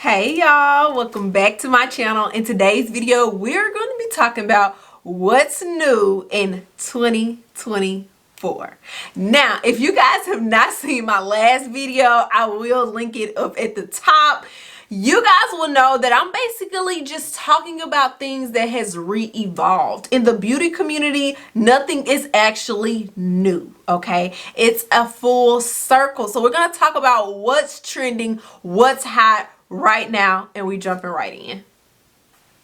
Hey y'all, welcome back to my channel. In today's video we're going to be talking about what's new in 2024. Now if you guys have not seen my last video, I will link it up at the top. You guys will know that I'm basically just talking about things that has re-evolved. In the beauty community, nothing is actually new, okay? It's a full circle. So we're going to talk about what's trending, what's hot right now, and we jumping right in.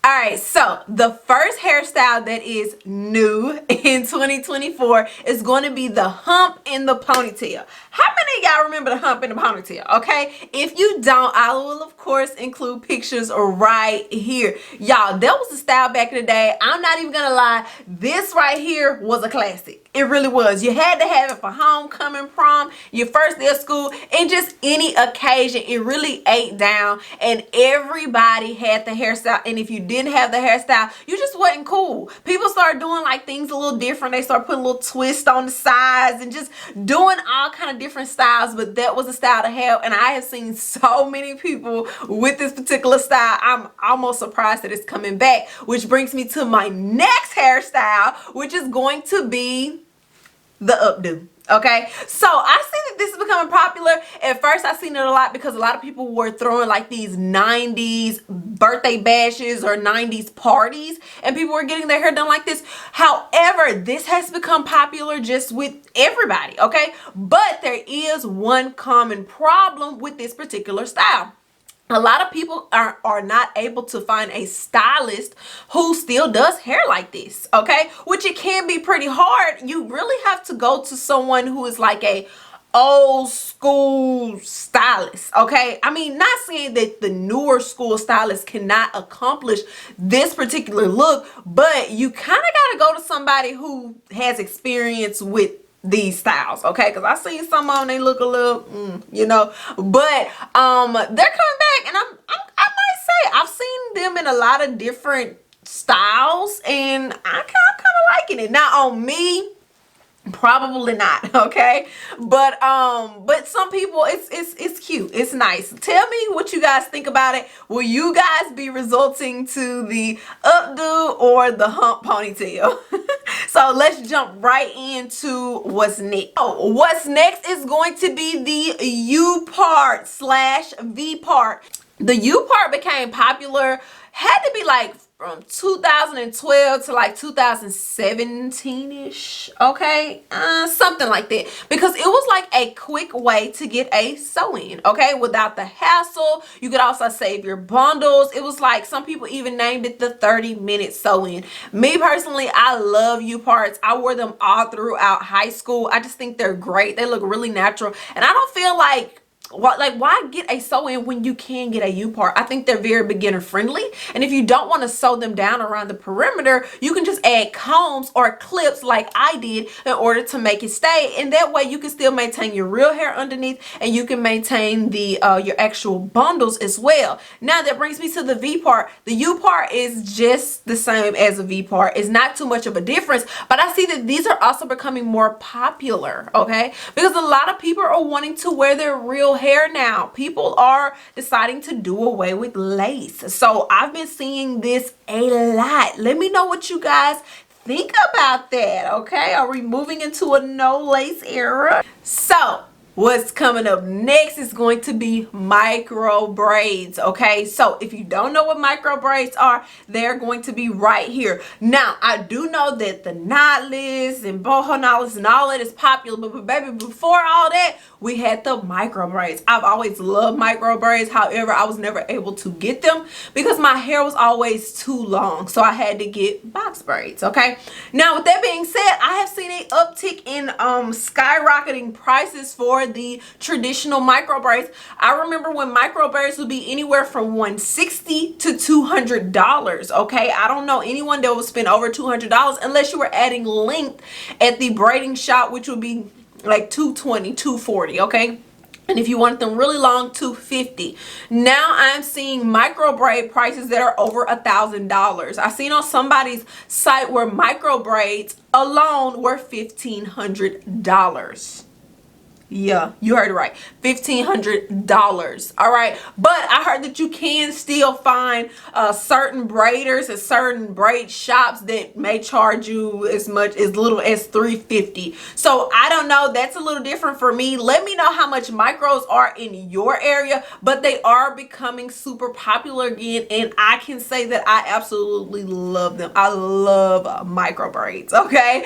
All right, so the first hairstyle that is new in 2024 is going to be the hump in the ponytail. How many of y'all remember the hump in the ponytail? Okay, if you don't, I will of course include pictures right here. Y'all, that was the style back in the day. I'm not even gonna lie, this right here was a classic. It really was. You had to have it for homecoming, prom, your first day of school, and just any occasion. It really ate down, and everybody had the hairstyle. And if you didn't have the hairstyle, you just wasn't cool. People started doing like things a little different. They started putting a little twist on the sides and just doing all kind of different styles, but that was a style to have. And I have seen so many people with this particular style. I'm almost surprised that it's coming back, which brings me to my next hairstyle, which is going to be the updo. Okay, so I see that this is becoming popular. At first I seen it a lot because a lot of people were throwing like these 90s birthday bashes or 90s parties, and people were getting their hair done like this. However, this has become popular just with everybody, okay? But there is one common problem with this particular style. A lot of people are not able to find a stylist who still does hair like this, okay? Which it can be pretty hard. You really have to go to someone who is like a old school stylist, okay? I mean, not saying that the newer school stylists cannot accomplish this particular look, but you kind of got to go to somebody who has experience with these styles, okay? Because I seen some of them, they look a little you know, but they're coming back, and I might say I've seen them in a lot of different styles, and I'm kind of liking it. Now on me, probably not, okay? But some people, it's cute, it's nice. Tell me what you guys think about it. Will you guys be resulting to the updo or the hump ponytail? So let's jump right into what's next. Oh, what's next is going to be the U part slash V part. The U part became popular, had to be like from 2012 to like 2017-ish, okay? Something like that, because it was like a quick way to get a sew-in, okay? Without the hassle. You could also save your bundles. It was like, some people even named it the 30-minute sew-in. Me personally, I love U-parts. I wore them all throughout high school. I just think they're great. They look really natural, and I don't feel like why get a sew-in when you can get a U-part? I think they're very beginner friendly, and if you don't want to sew them down around the perimeter, you can just add combs or clips like I did in order to make it stay, and that way you can still maintain your real hair underneath, and you can maintain the your actual bundles as well. Now that brings me to the V part. The U part is just the same as a V part. It's not too much of a difference, but I see that these are also becoming more popular, okay? Because a lot of people are wanting to wear their real hair now. People are deciding to do away with lace. So I've been seeing this a lot. Let me know what you guys think about that, okay? Are we moving into a no lace era? So what's coming up next is going to be micro braids, okay? So if you don't know what micro braids are, they're going to be right here. Now I do know that the knotless and boho knotless and all that is popular, but baby, before all that, we had the micro braids. I've always loved micro braids. However, I was never able to get them because my hair was always too long, so I had to get box braids, okay? Now with that being said, I have seen an uptick in skyrocketing prices for the traditional micro braids. I remember when micro braids would be anywhere from $160 to $200, okay? I don't know anyone that would spend over $200 unless you were adding length at the braiding shop, which would be like $220, $240, okay? And if you want them really long, $250. Now I'm seeing micro braid prices that are over $1,000. I seen on somebody's site where micro braids alone were $1,500. Yeah, you heard it right. $1,500. All right. But I heard that you can still find certain braiders and certain braid shops that may charge you as little as $350. So I don't know. That's a little different for me. Let me know how much micros are in your area, but they are becoming super popular again. And I can say that I absolutely love them. I love micro braids. Okay.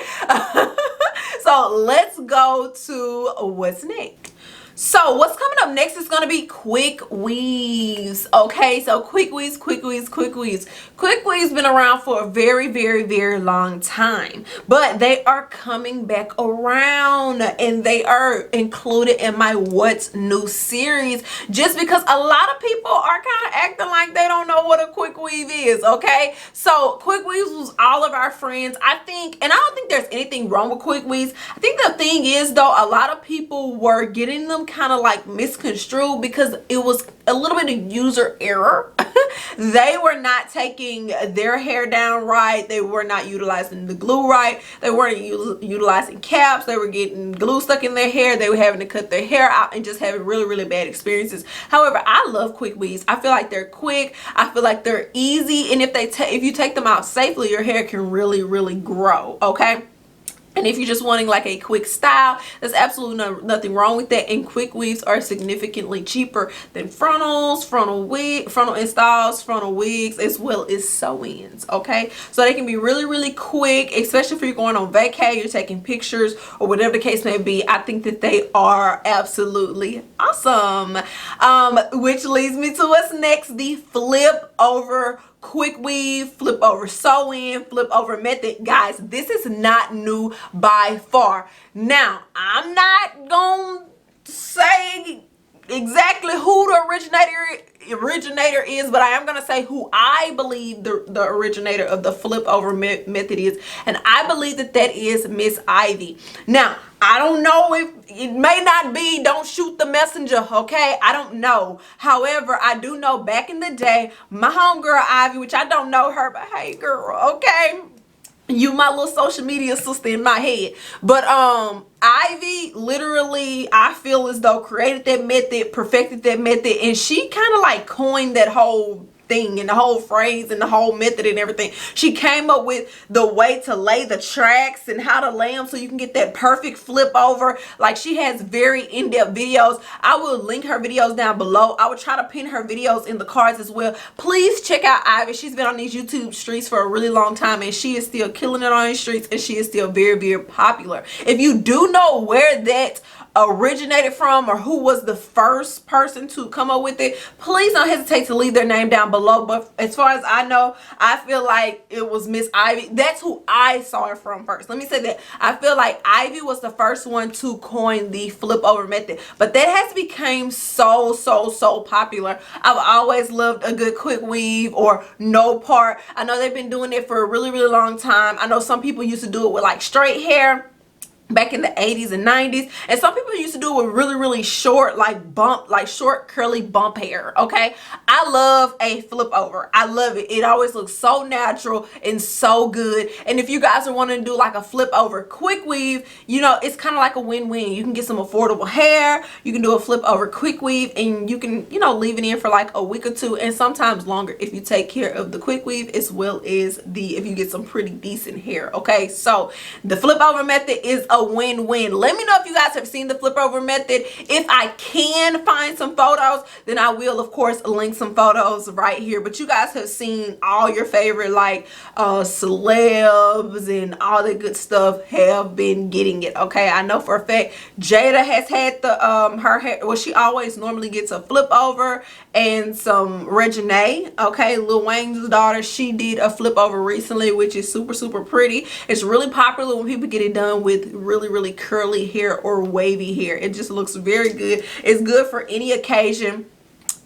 So let's go to what's next. So what's coming up next is going to be quick weaves. Okay, so quick weaves. Quick weaves been around for a very long time, but they are coming back around and they are included in my what's new series, just because a lot of people are kind of acting like they don't know what a quick weave is. Okay, so quick weaves was all of our friends, I think, and I don't think there's anything wrong with quick weaves. I think the thing is, though, a lot of people were getting them kind of like misconstrued because it was a little bit of user error. They were not taking their hair down right. They were not utilizing the glue right. They weren't utilizing caps. They were getting glue stuck in their hair. They were having to cut their hair out and just having really bad experiences. However, I love quick weaves. I feel like they're quick. I feel like they're easy, and if you take them out safely, your hair can really grow. Okay. And if you're just wanting like a quick style, there's absolutely nothing wrong with that. And quick weaves are significantly cheaper than frontals, frontal installs, frontal wigs, as well as sew-ins. Okay, so they can be really quick, especially if you're going on vacay, you're taking pictures, or whatever the case may be. I think that they are absolutely awesome. Which leads me to what's next: the flip over quick weave, flip over sew-in, flip over method. Guys, this is not new by far. Now, I'm not gonna say exactly who the originator is, but I am gonna say who I believe the originator of the flip over method is, and I believe that is Miss Ivy. Now, I don't know, if it may not be, don't shoot the messenger, okay? I don't know. However, I do know back in the day, my homegirl Ivy, which I don't know her, but hey girl, okay? You my little social media sister in my head. But Ivy literally, I feel as though, created that method, perfected that method, and she kind of like coined that whole thing and the whole phrase and the whole method and everything. She came up with the way to lay the tracks and how to lay them so you can get that perfect flip over. Like, she has very in-depth videos. I will link her videos down below. I will try to pin her videos in the cards as well. Please check out Ivy. She's been on these YouTube streets for a really long time, and she is still killing it on these streets, and she is still very popular. If you do know where that originated from, or who was the first person to come up with it, please don't hesitate to leave their name down below. But as far as I know, I feel like it was Miss Ivy. That's who I saw it from first. Let me say that. I feel like Ivy was the first one to coin the flip over method, but that has become so popular. I've always loved a good quick weave or no part. I know they've been doing it for a really long time. I know some people used to do it with like straight hair back in the 80s and 90s, and some people used to do it with really short, like short curly bump hair. Okay, I love a flip over. I love it. It always looks so natural and so good. And if you guys are wanting to do like a flip over quick weave, you know, it's kind of like a win-win. You can get some affordable hair, you can do a flip over quick weave, and you can, you know, leave it in for like a week or two, and sometimes longer if you take care of the quick weave, as well as if you get some pretty decent hair. Okay, so the flip over method is a win-win. Let me know if you guys have seen the flip over method. If I can find some photos, then I will of course link some photos right here. But you guys have seen all your favorite like celebs and all that good stuff have been getting it. Okay, I know for a fact Jada has had the her hair, well, she always normally gets a flip over, and some Reginae, okay, Lil Wayne's daughter, she did a flip over recently, which is super pretty. It's really popular when people get it done with really curly hair or wavy hair. It just looks very good. It's good for any occasion,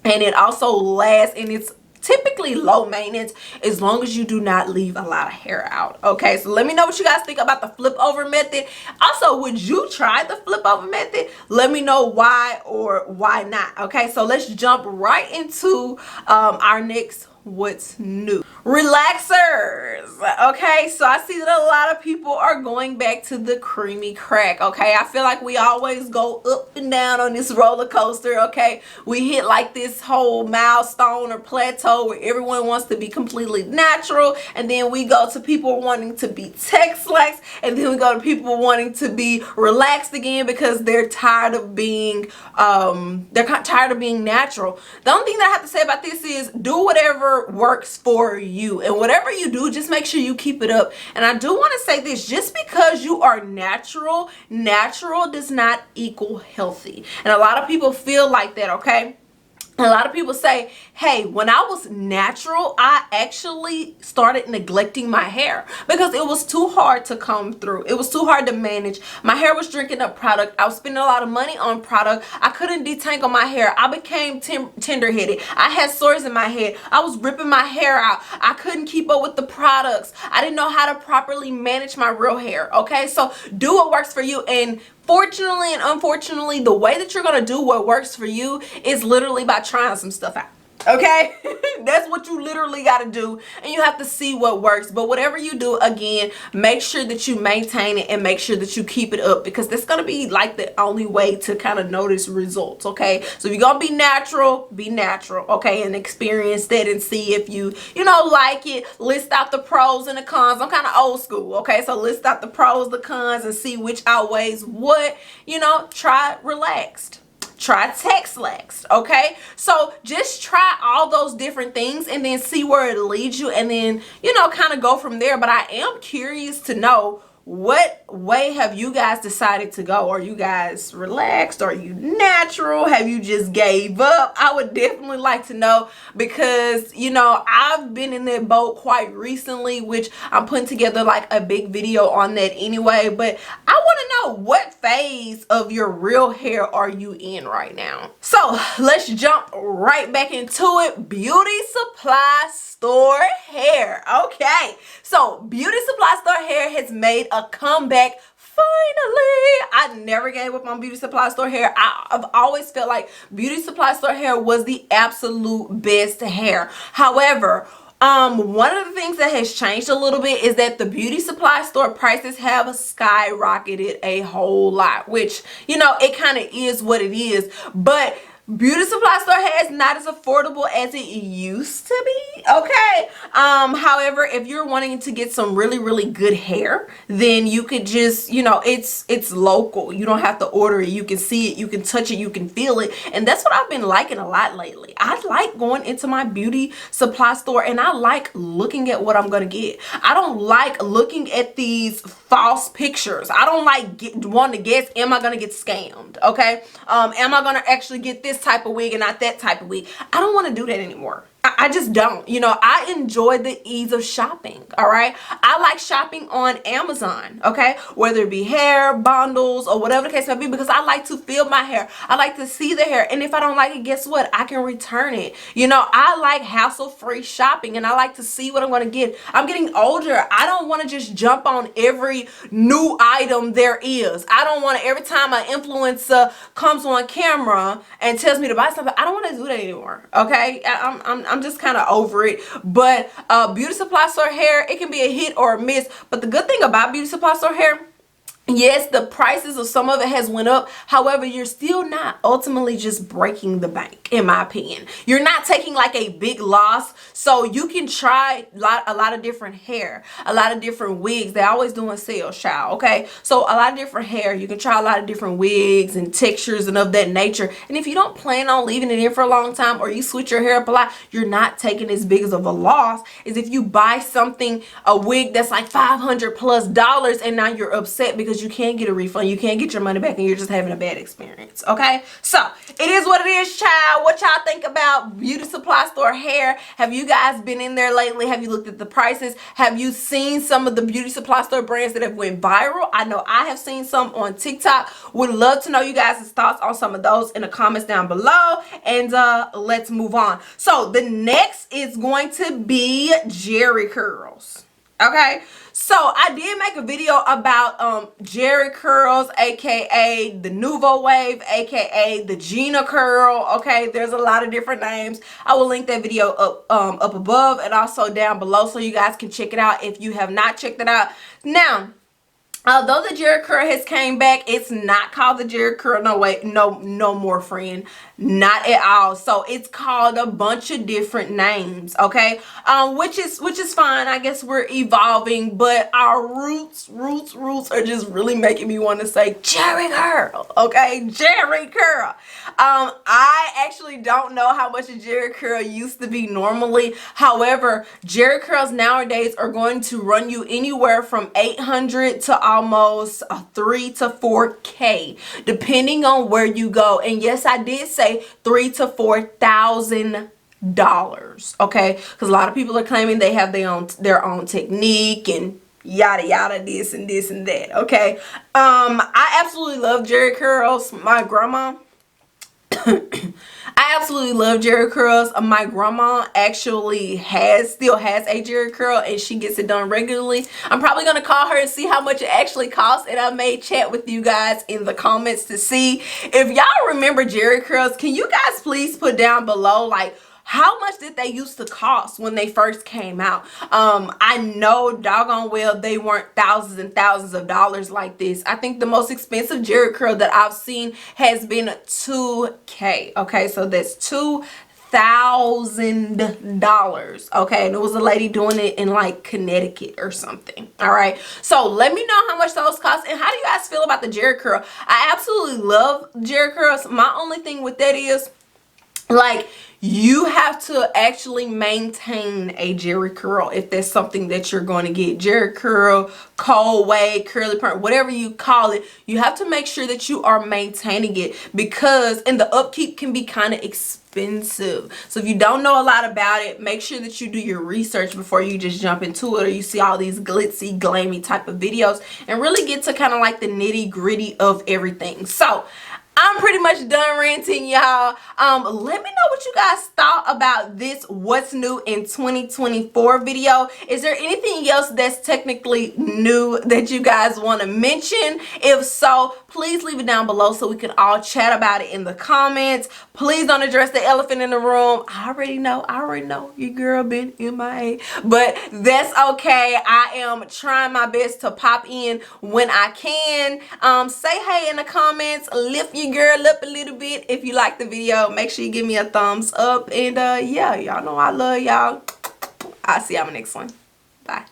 and it also lasts, and it's typically low maintenance as long as you do not leave a lot of hair out. Okay, so let me know what you guys think about the flip over method. Also, would you try the flip over method? Let me know why or why not. Okay, so let's jump right into our next what's new. Relaxers. Okay, so I see that a lot of people are going back to the creamy crack. Okay, I feel like we always go up and down on this roller coaster. Okay, we hit like this whole milestone or plateau where everyone wants to be completely natural, and then we go to people wanting to be text-lax, and then we go to people wanting to be relaxed again because they're tired of being tired of being natural. The only thing that I have to say about this is do whatever works for you, and whatever you do, just make sure you keep it up. And I do want to say this, just because you are natural does not equal healthy, and a lot of people feel like that. Okay, a lot of people say, hey, when I was natural, I actually started neglecting my hair because it was too hard to comb through. It was too hard to manage. My hair was drinking up product. I was spending a lot of money on product. I couldn't detangle my hair. I became tender-headed. I had sores in my head. I was ripping my hair out. I couldn't keep up with the products. I didn't know how to properly manage my real hair. Okay, so do what works for you. And fortunately and unfortunately, the way that you're going to do what works for you is literally by trying some stuff out. Okay, that's what you literally got to do, and you have to see what works. But whatever you do, again, make sure that you maintain it and make sure that you keep it up, because that's going to be like the only way to kind of notice results. Okay, so if you're going to be natural, okay, and experience that and see if you like it. List out the pros and the cons. I'm kind of old school. Okay, so list out the pros, the cons, and see which outweighs what. Try relaxed. Try text-lax. Okay, so just try all those different things and then see where it leads you, and then kind of go from there. But I am curious to know, what way have you guys decided to go? Are you guys relaxed? Are you natural? Have you just gave up? I would definitely like to know, because I've been in that boat quite recently, which I'm putting together like a big video on that anyway. But I want to know, what phase of your real hair are you in right now? So let's jump right back into it. Beauty supply store hair. Okay, so beauty supply store hair has made a comeback. Finally, I never gave up on beauty supply store hair. I've always felt like beauty supply store hair was the absolute best hair. However, one of the things that has changed a little bit is that the beauty supply store prices have skyrocketed a whole lot, which it kind of is what it is. But beauty supply store hair is not as affordable as it used to be. Okay, however, if you're wanting to get some really good hair, then you could just it's local. You don't have to order it. You can see it, you can touch it, you can feel it. And that's what I've been liking a lot lately. I like going into my beauty supply store and I like looking at what I'm gonna get. I don't like looking at these false pictures. I don't like wanting to guess, am I gonna get scammed? Okay, am I gonna actually get this type of wig and not that type of wig? I don't want to do that anymore. I just don't. I enjoy the ease of shopping. All right, I like shopping on Amazon. Okay, whether it be hair bundles or whatever the case may be, because I like to feel my hair. I like to see the hair, and if I don't like it, guess what? I can return it. I like hassle-free shopping, and I like to see what I'm going to get. I'm getting older. I don't want to just jump on every new item there is. I don't want to, every time an influencer comes on camera and tells me to buy something, I don't want to do that anymore. Okay, I'm just kind of over it. But beauty supply store hair, it can be a hit or a miss. But the good thing about beauty supply store hair, yes, the prices of some of it has went up. However, you're still not ultimately just breaking the bank, in my opinion. You're not taking like a big loss. So you can try a lot of different hair, a lot of different wigs. They're always doing sales, child. Okay, so a lot of different hair. You can try a lot of different wigs and textures and of that nature. And if you don't plan on leaving it in for a long time, or you switch your hair up a lot, you're not taking as big of a loss as if you buy something, a wig that's like $500+ and now you're upset because you can't get a refund, you can't get your money back, and you're just having a bad experience. Okay, so it is what it is, child. What y'all think about beauty supply store hair? Have you guys been in there lately? Have you looked at the prices? Have you seen some of the beauty supply store brands that have went viral? I know I have seen some on TikTok. Would love to know you guys' thoughts on some of those in the comments down below, and let's move on. So the next is going to be Jheri curls. Okay, so I did make a video about Jheri curls, aka the Nouveau Wave, aka the Gina curl. Okay, there's a lot of different names. I will link that video up above and also down below so you guys can check it out if you have not checked it out. Now, although the Jheri curl has came back, it's not called the Jheri curl no more, friend. Not at all. So it's called a bunch of different names, okay? Which is fine. I guess we're evolving, but our roots are just really making me want to say Jheri curl, okay? Jheri curl. I actually don't know how much a Jheri curl used to be normally. However, Jheri curls nowadays are going to run you anywhere from 800 to almost 3 to 4K, depending on where you go. And yes, I did say $3,000 to $4,000, okay? Because a lot of people are claiming they have their own technique and yada yada, this and this and that, okay? I absolutely love Jheri curls. My grandma I absolutely love Jheri curls. My grandma actually still has a Jheri curl and she gets it done regularly. I'm probably going to call her and see how much it actually costs, and I may chat with you guys in the comments to see if y'all remember Jheri curls. Can you guys please put down below, like, how much did they used to cost when they first came out? I know doggone well they weren't thousands and thousands of dollars like this. I think the most expensive Jheri curl that I've seen has been $2K. Okay, so that's $2,000. Okay, and it was a lady doing it in like Connecticut or something. All right, so let me know how much those cost and how do you guys feel about the Jheri curl. I absolutely love Jheri curls. My only thing with that is, like, you have to actually maintain a Jheri curl if that's something that you're going to get. Jheri curl, cold wave, curly perm, whatever you call it, you have to make sure that you are maintaining it, because and the upkeep can be kind of expensive. So if you don't know a lot about it, make sure that you do your research before you just jump into it, or you see all these glitzy glammy type of videos, and really get to kind of like the nitty gritty of everything. So I'm pretty much done ranting, y'all. Let me know what you guys thought about this what's new in 2024 video. Is there anything else that's technically new that you guys want to mention? If so, please leave it down below so we can all chat about it in the comments. Please don't address the elephant in the room. I already know your girl been MIA, but that's okay. I am trying my best to pop in when I can. Say hey in the comments, lift your girl up a little bit if you like the video. Make sure you give me a thumbs up, and yeah, y'all know I love y'all. I'll see y'all in the next one. Bye.